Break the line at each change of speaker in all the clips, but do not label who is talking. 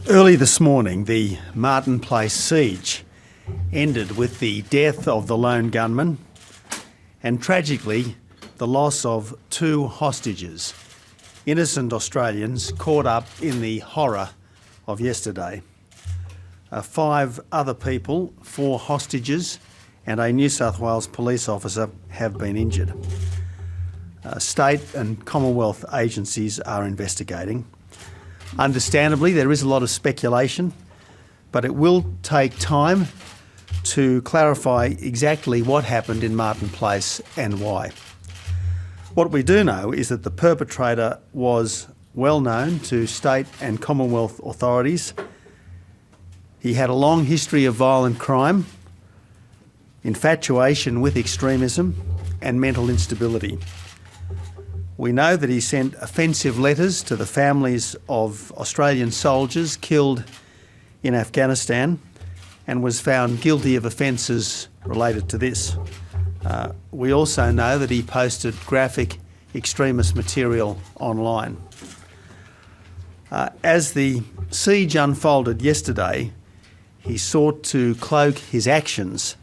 Early this morning, the Martin Place siege ended with the death of the lone gunman and, tragically, the loss of 2 hostages, innocent Australians caught up in the horror of yesterday. 5 other people, 4 hostages and a New South Wales police officer have been injured. State and Commonwealth agencies are investigating. Understandably, there is a lot of speculation, but it will take time to clarify exactly what happened in Martin Place and why. What we do know is that the perpetrator was well known to state and Commonwealth authorities. He had a long history of violent crime, infatuation with extremism and mental instability. We know that he sent offensive letters to the families of Australian soldiers killed in Afghanistan and was found guilty of offences related to this. We also know that he posted graphic extremist material online. As the siege unfolded yesterday, he sought to cloak his actions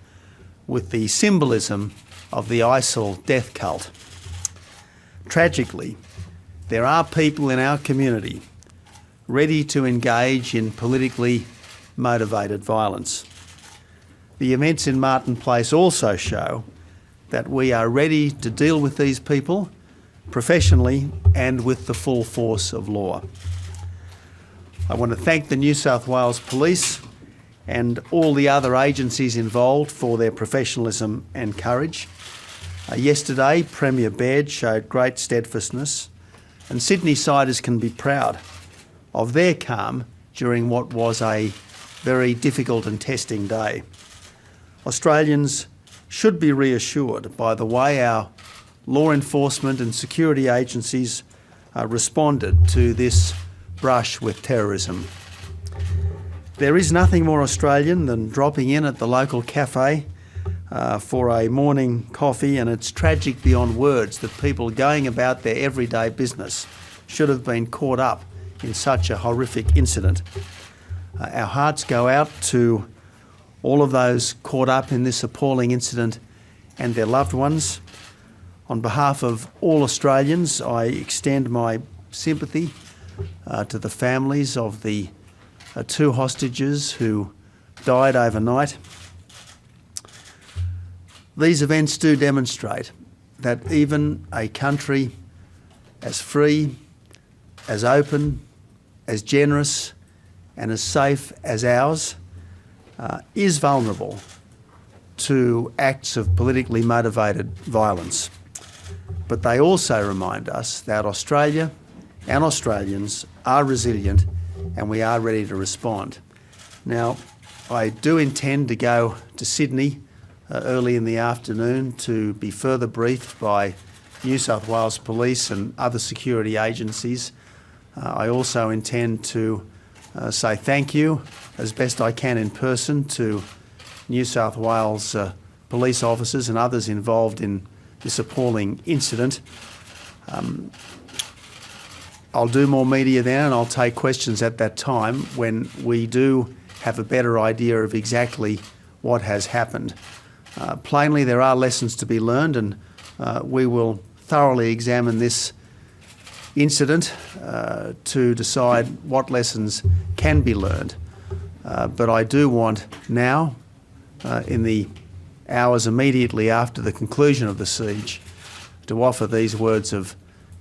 with the symbolism of the ISIL death cult. Tragically, there are people in our community ready to engage in politically motivated violence. The events in Martin Place also show that we are ready to deal with these people professionally and with the full force of law. I want to thank the New South Wales Police and all the other agencies involved for their professionalism and courage. Yesterday, Premier Baird showed great steadfastness, and Sydney-siders can be proud of their calm during what was a very difficult and testing day. Australians should be reassured by the way our law enforcement and security agencies responded to this brush with terrorism. There is nothing more Australian than dropping in at the local cafe for a morning coffee, and it's tragic beyond words that people going about their everyday business should have been caught up in such a horrific incident. Our hearts go out to all of those caught up in this appalling incident and their loved ones. On behalf of all Australians, I extend my sympathy to the families of the 2 hostages who died overnight. These events do demonstrate that even a country as free, as open, as generous and as safe as ours is vulnerable to acts of politically motivated violence. But they also remind us that Australia and Australians are resilient and we are ready to respond. Now, I do intend to go to Sydney early in the afternoon to be further briefed by New South Wales Police and other security agencies. I also intend to say thank you as best I can in person to New South Wales police officers and others involved in this appalling incident. I'll do more media then, and I'll take questions at that time when we do have a better idea of exactly what has happened. Plainly, there are lessons to be learned, and we will thoroughly examine this incident to decide what lessons can be learned. But I do want now, in the hours immediately after the conclusion of the siege, to offer these words of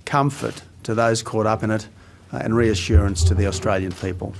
comfort to those caught up in it and reassurance to the Australian people.